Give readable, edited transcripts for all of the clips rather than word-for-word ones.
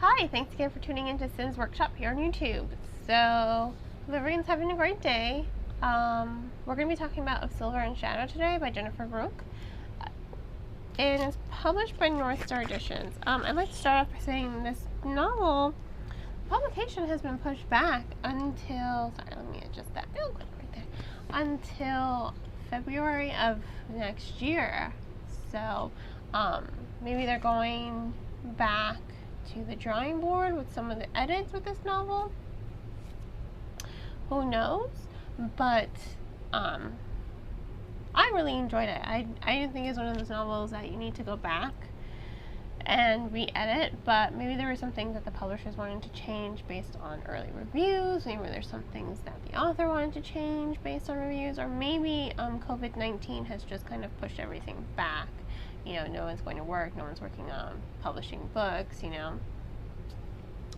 Hi, thanks again for tuning into Sim's Workshop here on YouTube. So, hope everyone's having a great day. We're going to be talking about Of Silver and Shadow today by Jennifer Gruenke. And it's published by North Star Editions. I'd like to start off by saying this novel publication has been pushed back until, sorry, let me adjust that real quick right there, until February of next year. So, maybe they're going back to the drawing board with some of the edits with this novel. Who knows? But I really enjoyed it. I think it's one of those novels that you need to go back and re-edit, but maybe there were some things that the publishers wanted to change based on early reviews. Maybe there's some things that the author wanted to change based on reviews, or maybe COVID-19 has just kind of pushed everything back. You know, no one's going to work, no one's working on publishing books, you know.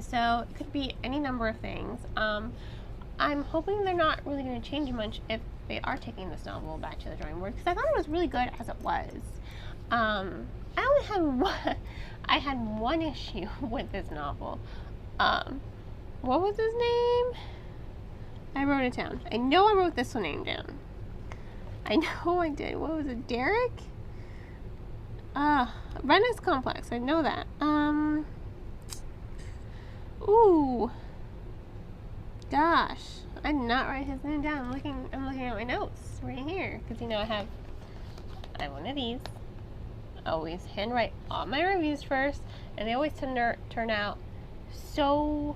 So it could be any number of things. I'm hoping they're not really going to change much if they are taking this novel back to the drawing board, because I thought it was really good as it was. I only had one issue with this novel. What was his name? I wrote it down. I know I wrote this one name down. I know I did. What was it? Derek? Venice Complex. I know that. Ooh. Gosh. I did not write his name down. I'm looking at my notes right here. Because, you know, I have one of these. Always handwrite all my reviews first. And they always turn out so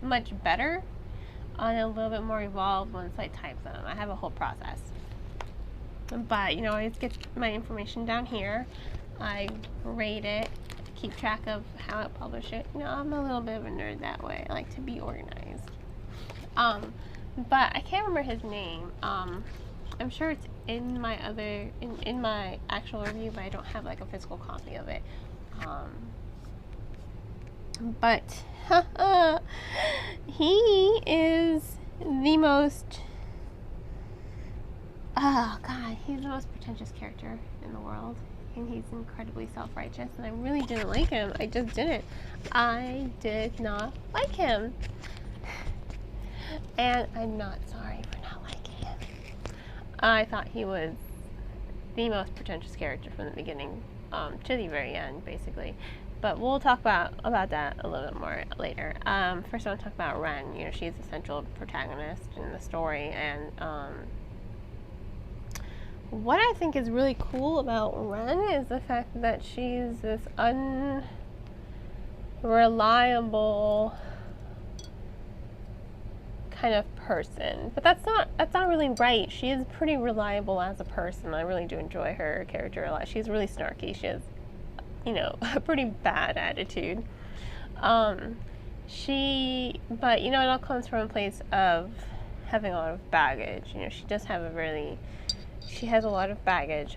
much better and a little bit more evolved once I type them. I have a whole process. But, you know, I just get my information down here. I rate it, keep track of how I publish it. You know, I'm a little bit of a nerd that way. I like to be organized. But I can't remember his name. I'm sure it's in my in my actual review, but I don't have like a physical copy of it. But he is the most, oh God, he's the most pretentious character in the world. And he's incredibly self-righteous, and I really didn't like him. I just didn't. I did not like him. And I'm not sorry for not liking him. I thought he was the most pretentious character from the beginning to the very end, basically. But we'll talk about that a little bit more later. First I want to talk about Ren. You know, she's the central protagonist in the story, and what I think is really cool about Ren is the fact that she's this unreliable kind of person. But that's not really right. She is pretty reliable as a person. I really do enjoy her character a lot. She's really snarky. She has, you know, a pretty bad attitude. But you know, it all comes from a place of having a lot of baggage. You know, she does have she has a lot of baggage.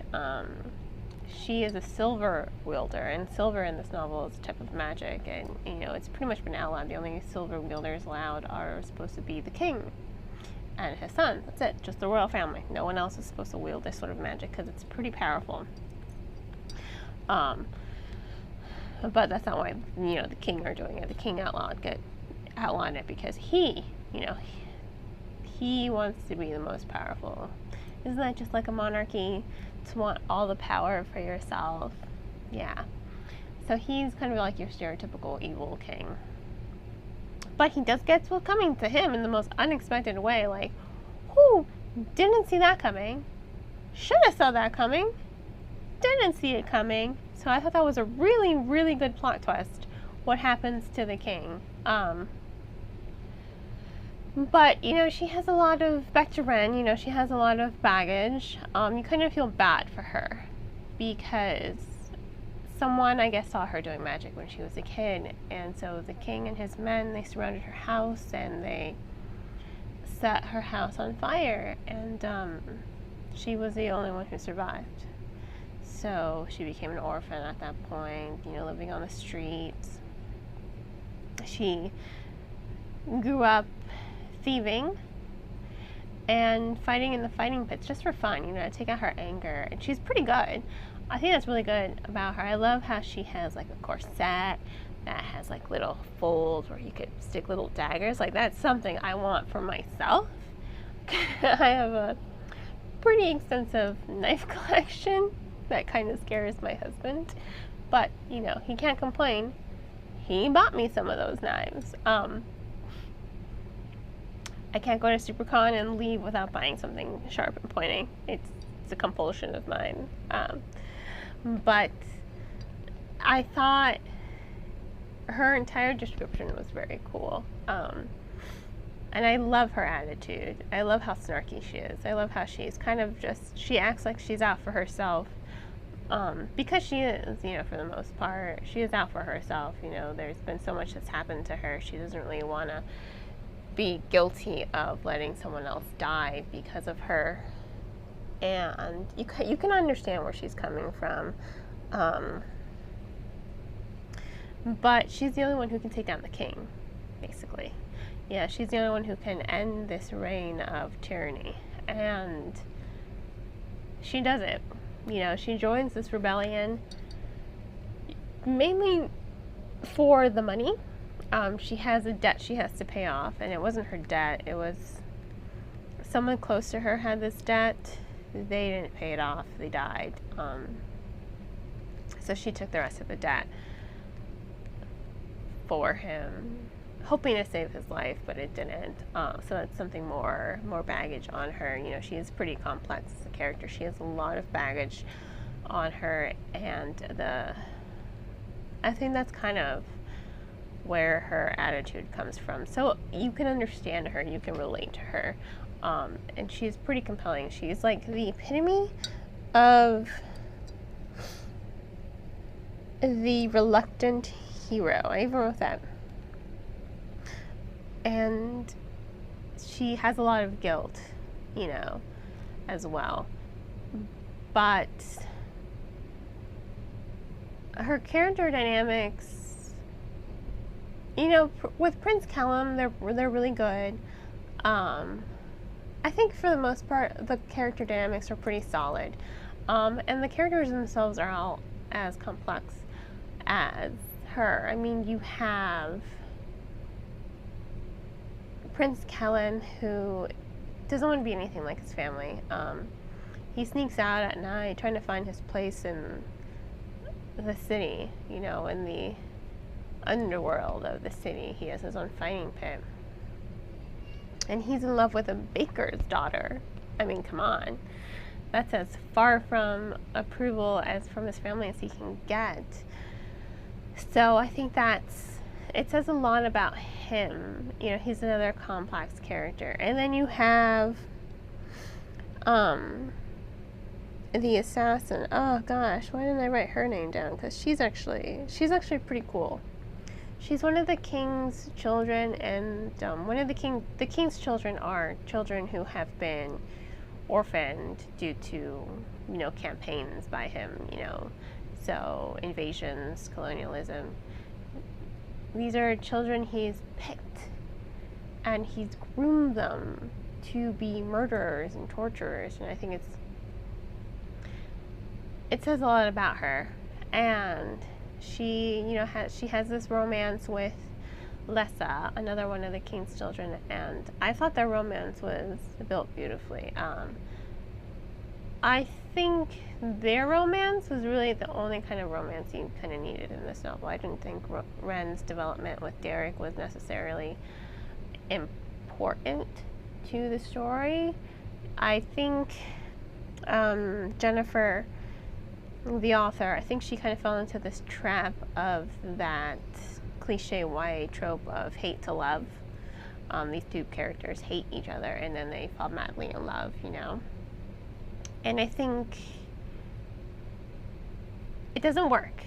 She is a silver wielder, and silver in this novel is a type of magic, and you know, it's pretty much been outlawed. The only silver wielders allowed are supposed to be the king and his son. That's it, just the royal family. No one else is supposed to wield this sort of magic because it's pretty powerful. But that's not why, you know, the king are doing it. The king outlawed it because he, you know, he wants to be the most powerful. Isn't that just like a monarchy, to want all the power for yourself? Yeah. So he's kind of like your stereotypical evil king. But he does get what's coming to him in the most unexpected way. Like, whoo, didn't see that coming. Should have saw that coming. Didn't see it coming. So I thought that was a really, really good plot twist. What happens to the king? But, you know, she has a lot of, back to Ren, you know, she has a lot of baggage. You kind of feel bad for her because someone, I guess, saw her doing magic when she was a kid. And so the king and his men, they surrounded her house and they set her house on fire. And she was the only one who survived. So she became an orphan at that point, you know, living on the streets. She grew up thieving and fighting in the fighting pits just for fun, you know, to take out her anger. And she's pretty good. I think that's really good about her. I love how she has like a corset that has like little folds where you could stick little daggers. Like, that's something I want for myself. I have a pretty extensive knife collection that kind of scares my husband, but you know, he can't complain. He bought me some of those knives. I can't go to SuperCon and leave without buying something sharp and pointing. It's a compulsion of mine. But I thought her entire description was very cool. And I love her attitude. I love how snarky she is. I love how she's kind of just, she acts like she's out for herself. Because she is, you know, for the most part. She is out for herself. You know, there's been so much that's happened to her. She doesn't really want to be guilty of letting someone else die because of her. And you can understand where she's coming from. But she's the only one who can take down the king, basically. Yeah, she's the only one who can end this reign of tyranny. And she does it. You know, she joins this rebellion mainly for the money. She has a debt she has to pay off, and it wasn't her debt. It was someone close to her had this debt. They didn't pay it off. They died. So she took the rest of the debt for him, hoping to save his life, but it didn't. So that's something more baggage on her. You know, she is pretty complex as a character. She has a lot of baggage on her, and I think that's kind of where her attitude comes from. So you can understand her, you can relate to her, and she's pretty compelling. She's like the epitome of the reluctant hero. I even wrote that. And she has a lot of guilt, you know, as well. But her character dynamics, you know, with Prince Callum, they're really good. I think for the most part, the character dynamics are pretty solid. And the characters themselves are all as complex as her. I mean, you have Prince Kellen, who doesn't want to be anything like his family. He sneaks out at night trying to find his place in the city, you know, in the underworld of the city. He has his own fighting pit. And he's in love with a baker's daughter. I mean, come on. That's as far from approval as from his family as he can get. So I think it says a lot about him. You know, he's another complex character. And then you have the assassin. Oh gosh, why didn't I write her name down? Because she's actually pretty cool. She's one of the king's children, and one of the king's children are children who have been orphaned due to, you know, campaigns by him, you know, so invasions, colonialism. These are children he's picked, and he's groomed them to be murderers and torturers, and I think it says a lot about her. And she, you know, has this romance with Lessa, another one of the king's children, and I thought their romance was built beautifully. I think their romance was really the only kind of romance you kind of needed in this novel. I didn't think Ren's development with Derek was necessarily important to the story. I think Jennifer, the author, I think she kind of fell into this trap of that cliche YA trope of hate to love. These two characters hate each other and then they fall madly in love, you know. And I think it doesn't work.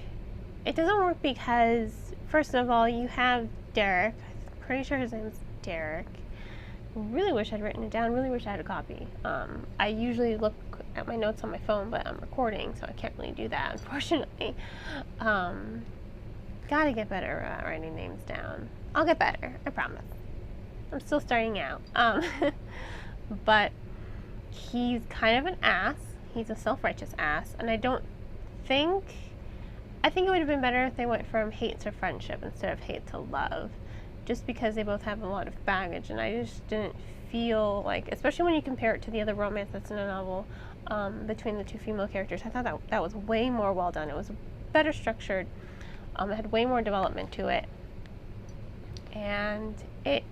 It doesn't work because, first of all, you have Derek. I'm pretty sure his name's Derek. Really wish I'd written it down. Really wish I had a copy. I usually look at my notes on my phone, but I'm recording, so I can't really do that, unfortunately. Gotta get better at writing names down. I'll get better, I promise. I'm still starting out. But he's kind of an ass. He's a self-righteous ass, and I don't think it would have been better if they went from hate to friendship instead of hate to love, just because they both have a lot of baggage, and I just didn't feel like, especially when you compare it to the other romance that's in the novel between the two female characters, I thought that was way more well done. It was better structured. It had way more development to it, and it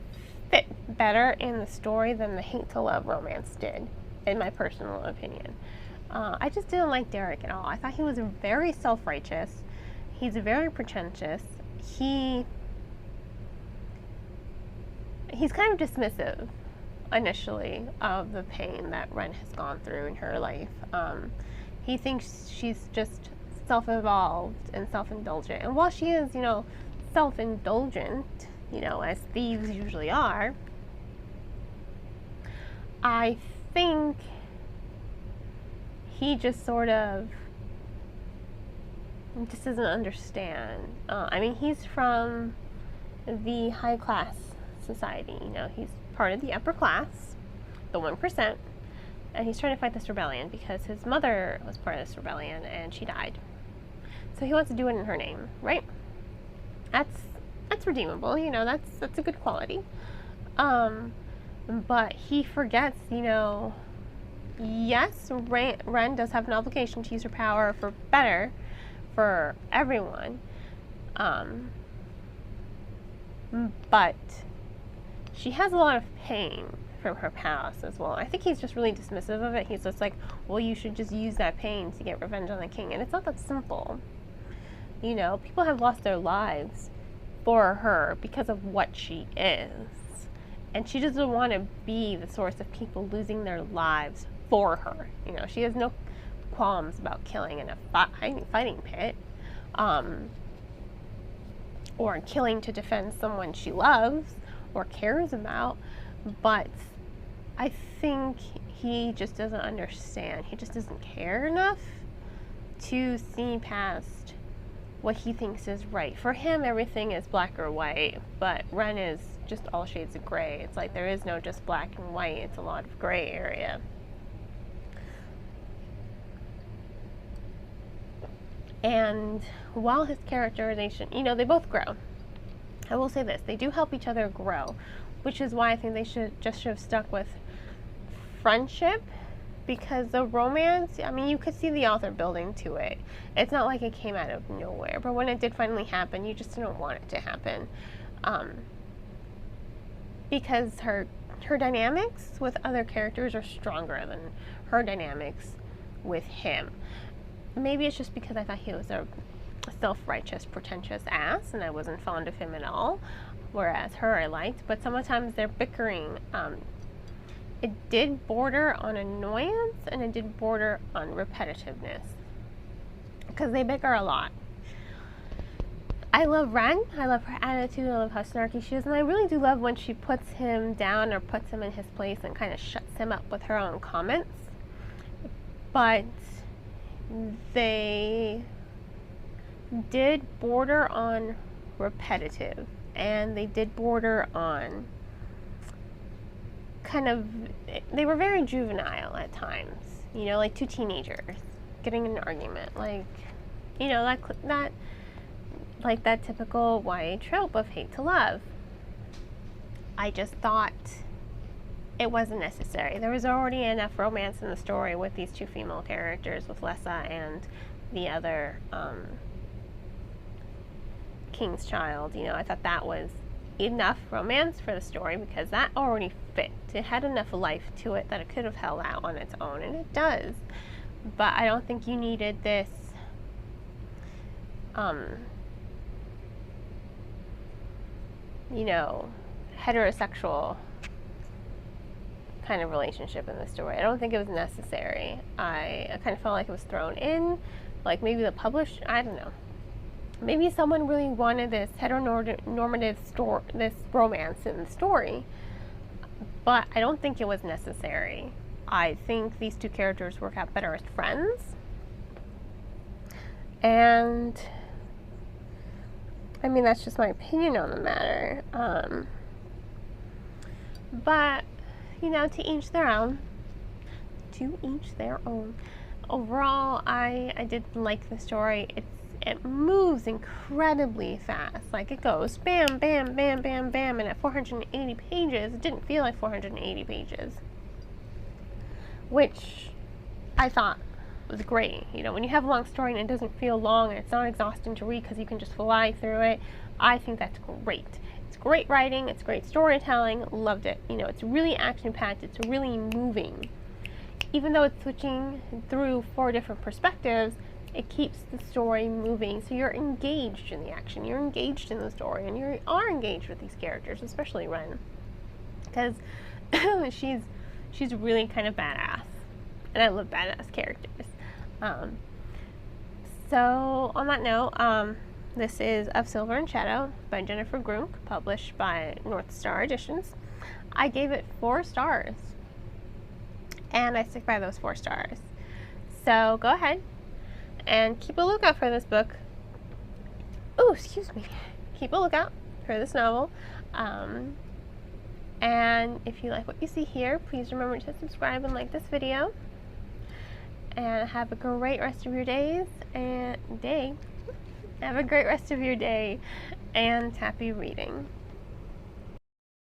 fit better in the story than the hate to love romance did, in my personal opinion. I just didn't like Derek at all. I thought he was very self-righteous. He's very pretentious. He's kind of dismissive initially of the pain that Ren has gone through in her life. He thinks she's just self-evolved and self-indulgent. And while she is, self-indulgent, as thieves usually are, I think he just sort of just doesn't understand. He's from the high class society. He's part of the upper class, the 1%, and he's trying to fight this rebellion because his mother was part of this rebellion and she died. So he wants to do it in her name, right? That's redeemable, that's a good quality. But he forgets, yes, Ren does have an obligation to use her power for better for everyone. But she has a lot of pain from her past as well. I think he's just really dismissive of it. He's just like, well, you should just use that pain to get revenge on the king. And it's not that simple. People have lost their lives for her because of what she is. And she doesn't want to be the source of people losing their lives for her. She has no qualms about killing in a fighting pit. Or killing to defend someone she loves or cares about. But I think he just doesn't understand. He just doesn't care enough to see past what he thinks is right. For him, everything is black or white, but Ren is just all shades of gray. It's like there is no just black and white. It's a lot of gray area. And while his characterization, they both grow. I will say this, they do help each other grow, which is why I think they should have stuck with friendship, because the romance, you could see the author building to it. It's not like it came out of nowhere, but when it did finally happen, you just didn't want it to happen. Because her dynamics with other characters are stronger than her dynamics with him. Maybe it's just because I thought he was a self-righteous, pretentious ass, and I wasn't fond of him at all, whereas her I liked. But sometimes their bickering, it did border on annoyance, and it did border on repetitiveness, because they bicker a lot. I love Ren. I love her attitude. I love how snarky she is, and I really do love when she puts him down or puts him in his place and kind of shuts him up with her own comments. But they did border on repetitive, and they did border on they were very juvenile at times, like two teenagers getting in an argument, that typical YA trope of hate to love. I just thought it wasn't necessary. There was already enough romance in the story with these two female characters, with Lessa and the other King's Child. I thought that was enough romance for the story, because that already fit. It had enough life to it that it could have held out on its own, and it does. But I don't think you needed this heterosexual kind of relationship in the story. I don't think it was necessary. I kind of felt like it was thrown in, like maybe the publisher, I don't know. Maybe someone really wanted this heteronormative this romance in the story, but I don't think it was necessary. I think these two characters work out better as friends, and that's just my opinion on the matter. But to each their own. To each their own. overall, I did like the story. It moves incredibly fast. Like, it goes bam, bam, bam, bam, bam, and at 480 pages, it didn't feel like 480 pages, which I thought was great. You know, when you have a long story and it doesn't feel long and it's not exhausting to read because you can just fly through it, I think that's great. It's great writing, it's great storytelling, loved it. You know, it's really action-packed, it's really moving. Even though it's switching through 4 different perspectives, it keeps the story moving, so you're engaged in the action, you're engaged in the story, and you are engaged with these characters, especially Ren, because she's really kind of badass, and I love badass characters. So on that note, this is Of Silver and Shadow by Jennifer Gruenke, published by North Star Editions. I gave it 4 stars, and I stick by those 4 stars. So go ahead and keep a lookout for this book. Oh, excuse me. Keep a lookout for this novel. And if you like what you see here, please remember to subscribe and like this video. And have a great rest of your days and day. Have a great rest of your day and happy reading.